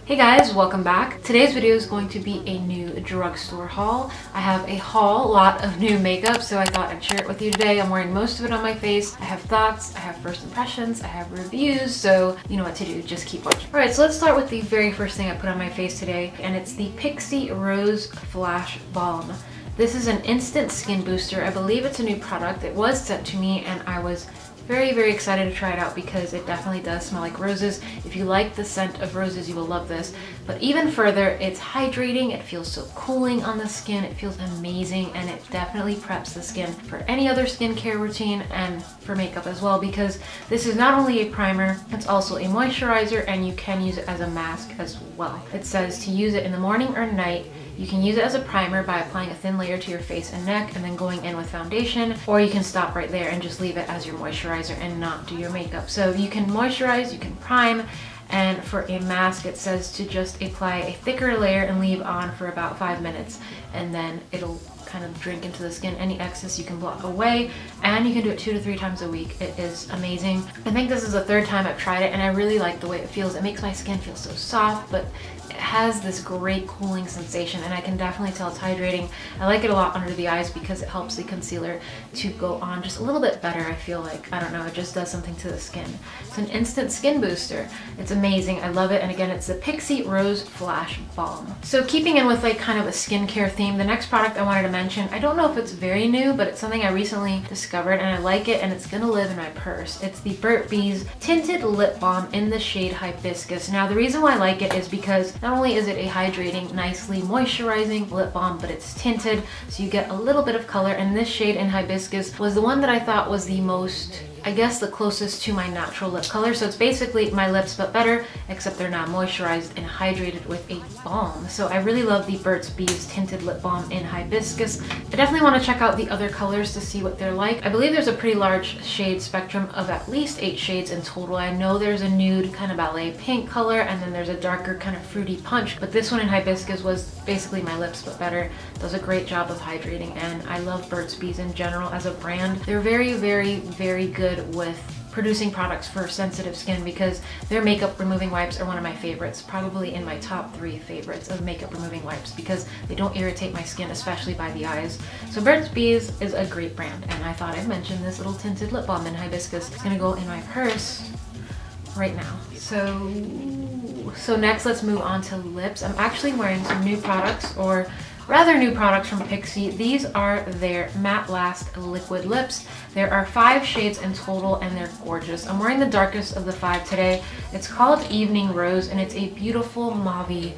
Hey guys, welcome back. Today's video is going to be a new drugstore haul. I have a lot of new makeup, so I thought I'd share it with you today. I'm wearing most of it on my face. I have thoughts, I have first impressions, I have reviews, so you know what to do, just keep watching. Alright, so let's start with the very first thing I put on my face today, and it's the Pixie Rose Flash Balm. This is an instant skin booster. I believe it's a new product. It was sent to me and I was very excited to try it out because it definitely does smell like roses. If you like the scent of roses, you will love this. But even further, it's hydrating. It feels so cooling on the skin. It feels amazing, and it definitely preps the skin for any other skincare routine and for makeup as well, because this is not only a primer, it's also a moisturizer, and you can use it as a mask as well. It says to use it in the morning or night. You can use it as a primer by applying a thin layer to your face and neck and then going in with foundation, or you can stop right there and just leave it as your moisturizer and not do your makeup. So you can moisturize, you can prime, and for a mask it says to just apply a thicker layer and leave on for about 5 minutes, and then it'll kind of drink into the skin. Any excess you can block away, and you can do it 2 to 3 times a week. It is amazing. I think this is the 3rd time I've tried it, and I really like the way it feels. It makes my skin feel so soft, but it has this great cooling sensation, and I can definitely tell it's hydrating. I like it a lot under the eyes because it helps the concealer to go on just a little bit better. I feel like, I don't know, it just does something to the skin. It's an instant skin booster. It's amazing. I love it. And again, it's the Pixie Rose Flash Balm. So keeping in with like kind of a skincare theme, the next product I wanted to mention, I don't know if it's very new, but it's something I recently discovered and I like it, and it's gonna live in my purse. It's the Burts Tinted Lip Balm in the shade Hibiscus. Now the reason why I like it is because not only is it a hydrating, nicely moisturizing lip balm, but it's tinted, so you get a little bit of color, and this shade in Hibiscus was the one that I thought was the most, I guess, the closest to my natural lip color. So it's basically my lips but better, except they're now moisturized and hydrated with a balm. So I really love the Burt's Bees Tinted Lip Balm in Hibiscus. I definitely want to check out the other colors to see what they're like. I believe there's a pretty large shade spectrum of at least 8 shades in total. I know there's a nude kind of ballet pink color, and then there's a darker kind of fruity punch, but this one in Hibiscus was basically my lips but better. Does a great job of hydrating, and I love Burt's Bees in general as a brand. They're very good with producing products for sensitive skin, because their makeup removing wipes are one of my favorites, probably in my top 3 favorites of makeup removing wipes, because they don't irritate my skin, especially by the eyes. So Burt's Bees is a great brand, and I thought I'd mention this little tinted lip balm in Hibiscus. It's gonna go in my purse right now. So next, let's move on to lips. I'm actually wearing some new products, or rather new products from Pixie. These are their Matte Last liquid lips. There are 5 shades in total, and they're gorgeous. I'm wearing the darkest of the 5 today. It's called Evening Rose, and it's a beautiful mauve-y,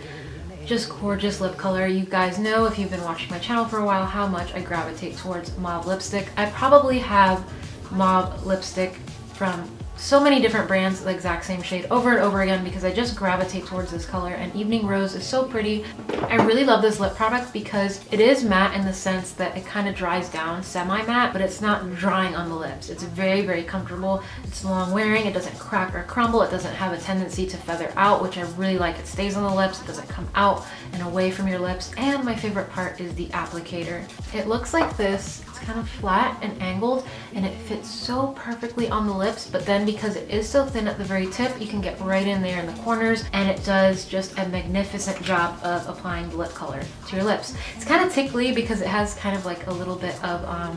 just gorgeous lip color. You guys know, if you've been watching my channel for a while, how much I gravitate towards mauve lipstick. I probably have mauve lipstick from so many different brands, the exact same shade, over and over again, because I just gravitate towards this color, and Evening Rose is so pretty. I really love this lip product because it is matte in the sense that it kind of dries down semi-matte, but it's not drying on the lips. It's very comfortable. It's long wearing. It doesn't crack or crumble. It doesn't have a tendency to feather out, which I really like. It stays on the lips. It doesn't come out and away from your lips. And my favorite part is the applicator. It looks like this. It's kind of flat and angled, and it fits so perfectly on the lips, but then because it is so thin at the very tip, you can get right in there in the corners, and it does just a magnificent job of applying the lip color to your lips. It's kind of tickly because it has kind of like a little bit of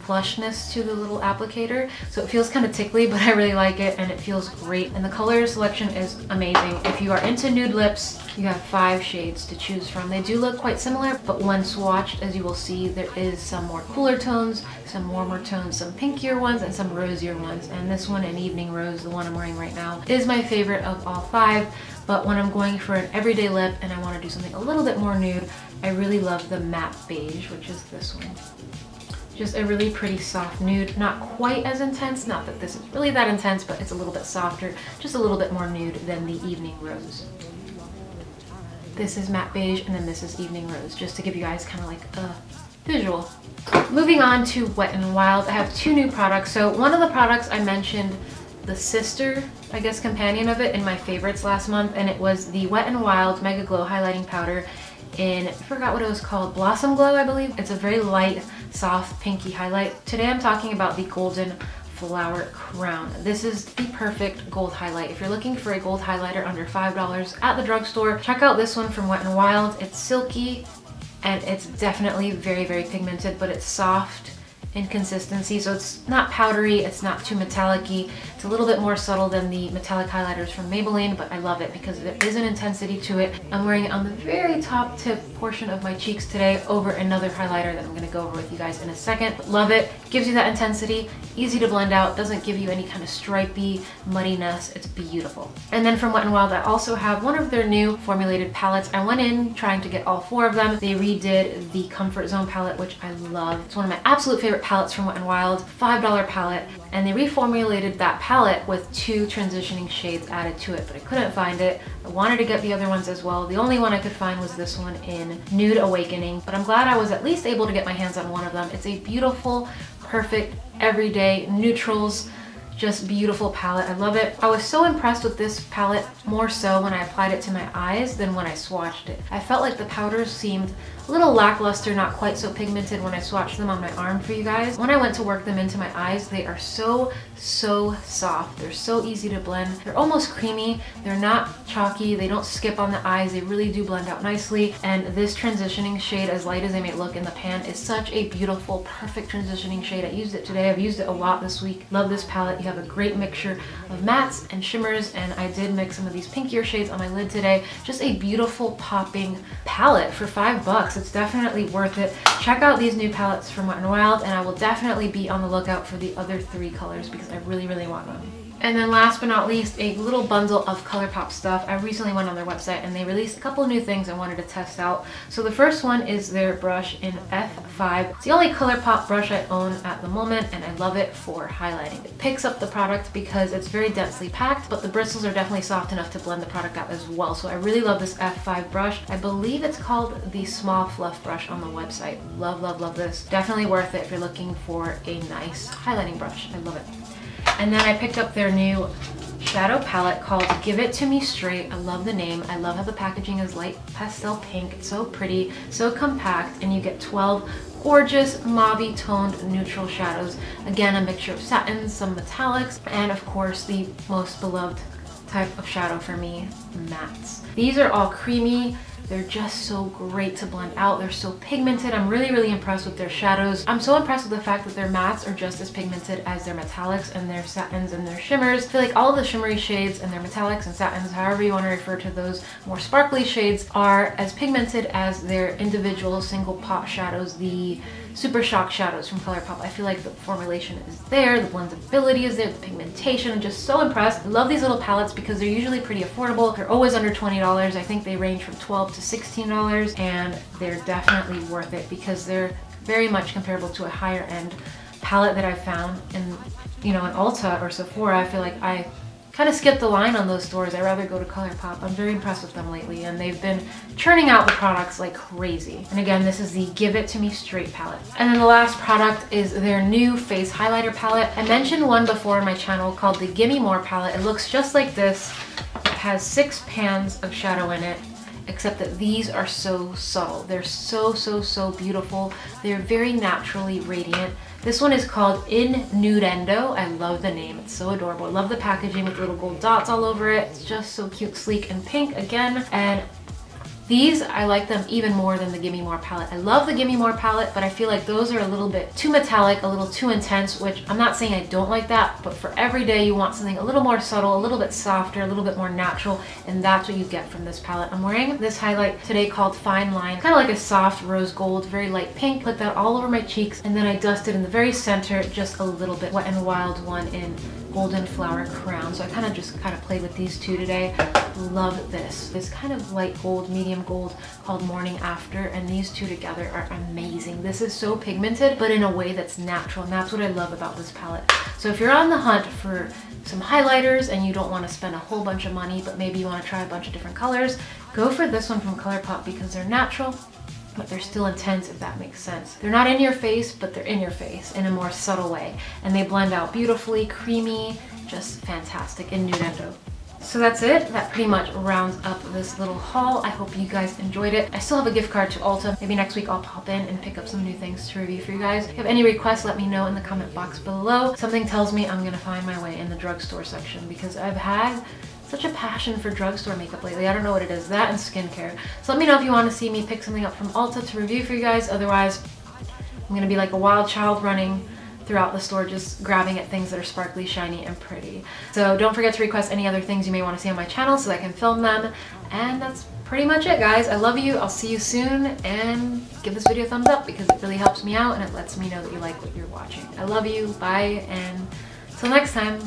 plushness to the little applicator, so it feels kind of tickly, but I really like it, and it feels great, and the color selection is amazing. If you are into nude lips, you have 5 shades to choose from. They do look quite similar, but when swatched, as you will see, there is some more cooler tones, some warmer tones, some pinkier ones, and some rosier ones, and this one in Evening Rose, the one I'm wearing right now, is my favorite of all 5. But when I'm going for an everyday lip and I want to do something a little bit more nude, I really love the Matte Beige, which is this one. Just a really pretty soft nude, not quite as intense, not that this is really that intense, but it's a little bit softer, just a little bit more nude than the Evening Rose. This is Matte Beige, and then this is Evening Rose, just to give you guys kind of like a visual. Moving on to Wet n Wild, I have 2 new products. So one of the products I mentioned, the sister, I guess, companion of it in my favorites last month, and it was the Wet n Wild Mega Glow Highlighting Powder in, I forgot what it was called, Blossom Glow, I believe. It's a very light, soft, pinky highlight. Today I'm talking about the Golden Flower Crown. This is the perfect gold highlight. If you're looking for a gold highlighter under $5 at the drugstore, check out this one from Wet n Wild. It's silky and it's definitely very, very pigmented, but it's soft in consistency, so it's not powdery, it's not too metallic-y. It's a little bit more subtle than the metallic highlighters from Maybelline, but I love it because there is an intensity to it. I'm wearing it on the very top tip portion of my cheeks today over another highlighter that I'm going to go over with you guys in a second. But love it. Gives you that intensity, easy to blend out, doesn't give you any kind of stripey muddiness. It's beautiful. And then from Wet n Wild, I also have one of their new formulated palettes. I went in trying to get all 4 of them. They redid the Comfort Zone palette, which I love. It's one of my absolute favorite palettes from Wet n Wild, $5 palette, and they reformulated that palette with 2 transitioning shades added to it, but I couldn't find it. I wanted to get the other ones as well. The only one I could find was this one in Nude Awakening, but I'm glad I was at least able to get my hands on one of them. It's a beautiful, perfect, everyday neutrals, just beautiful palette. I love it. I was so impressed with this palette more so when I applied it to my eyes than when I swatched it. I felt like the powders seemed a little lackluster, not quite so pigmented when I swatched them on my arm for you guys. When I went to work them into my eyes, they are so soft. They're so easy to blend. They're almost creamy. They're not chalky. They don't skip on the eyes. They really do blend out nicely. And this transitioning shade, as light as they may look in the pan, is such a beautiful, perfect transitioning shade. I used it today. I've used it a lot this week. Love this palette. You have a great mixture of mattes and shimmers, and I did mix some of these pinkier shades on my lid today. Just a beautiful popping palette for $5. It's definitely worth it. Check out these new palettes from Wet n Wild, and I will definitely be on the lookout for the other 3 colors because I really want them. And then last but not least, a little bundle of Colourpop stuff. I recently went on their website and they released a couple of new things I wanted to test out. So the first one is their brush in F5. It's the only Colourpop brush I own at the moment, and I love it for highlighting. It picks up the product because it's very densely packed, but the bristles are definitely soft enough to blend the product out as well. So I really love this F5 brush. I believe it's called the Small Fluff brush on the website. Love this. Definitely worth it if you're looking for a nice highlighting brush. I love it. And then I picked up their new shadow palette called Give It To Me Straight. I love the name. I love how the packaging is light pastel pink. It's so pretty, so compact, and you get 12 gorgeous mauve toned neutral shadows. Again, a mixture of satins, some metallics, and of course the most beloved type of shadow for me, mattes. These are all creamy. They're just so great to blend out. They're so pigmented. I'm really impressed with their shadows. I'm so impressed with the fact that their mattes are just as pigmented as their metallics and their satins and their shimmers. I feel like all of the shimmery shades and their metallics and satins, however you want to refer to those more sparkly shades, are as pigmented as their individual single pot shadows, the Super Shock shadows from Colourpop. I feel like the formulation is there, the blendability is there, the pigmentation. I'm just so impressed. I love these little palettes because they're usually pretty affordable. They're always under $20. I think they range from $12 to $16, and they're definitely worth it because they're very much comparable to a higher end palette that I've found in, you know, in Ulta or Sephora. I feel like I kind of skipped the line on those stores. I'd rather go to Colourpop. I'm very impressed with them lately, and they've been churning out the products like crazy. And again, this is the Give It To Me Straight palette. And then the last product is their new face highlighter palette. I mentioned one before on my channel called the Gimme More palette. It looks just like this. It has 6 pans of shadow in it, except that these are so subtle. They're so beautiful. They're very naturally radiant. This one is called In-Nude-Endo. I love the name. It's so adorable. I love the packaging with little gold dots all over it. It's just so cute, sleek, and pink again. And these, I like them even more than the Gimme More palette. I love the Gimme More palette, but I feel like those are a little bit too metallic, a little too intense, which I'm not saying I don't like that, but for every day you want something a little more subtle, a little bit softer, a little bit more natural, and that's what you get from this palette. I'm wearing this highlight today called Fine Line, kind of like a soft rose gold, very light pink. Put that all over my cheeks, and then I dusted in the very center just a little bit. Wet n Wild one in Golden Flower Crown. So I kind of played with these two today. Love this. This kind of light gold, medium gold called Morning After, and these two together are amazing. This is so pigmented, but in a way that's natural, and that's what I love about this palette. So if you're on the hunt for some highlighters and you don't want to spend a whole bunch of money, but maybe you want to try a bunch of different colors, go for this one from Colourpop because they're natural, but they're still intense, if that makes sense. They're not in your face, but they're in your face in a more subtle way. And they blend out beautifully, creamy, just fantastic. In Nude-Endo. So that's it. That pretty much rounds up this little haul. I hope you guys enjoyed it. I still have a gift card to Ulta. Maybe next week I'll pop in and pick up some new things to review for you guys. If you have any requests, let me know in the comment box below. Something tells me I'm gonna find my way in the drugstore section because I've had such a passion for drugstore makeup lately. I don't know what it is, that and skincare. So let me know if you want to see me pick something up from Ulta to review for you guys. Otherwise, I'm gonna be like a wild child running throughout the store just grabbing at things that are sparkly, shiny, and pretty. So don't forget to request any other things you may want to see on my channel so I can film them. And that's pretty much it, guys. I love you. I'll see you soon, and give this video a thumbs up because it really helps me out and it lets me know that you like what you're watching. I love you. Bye, and till next time.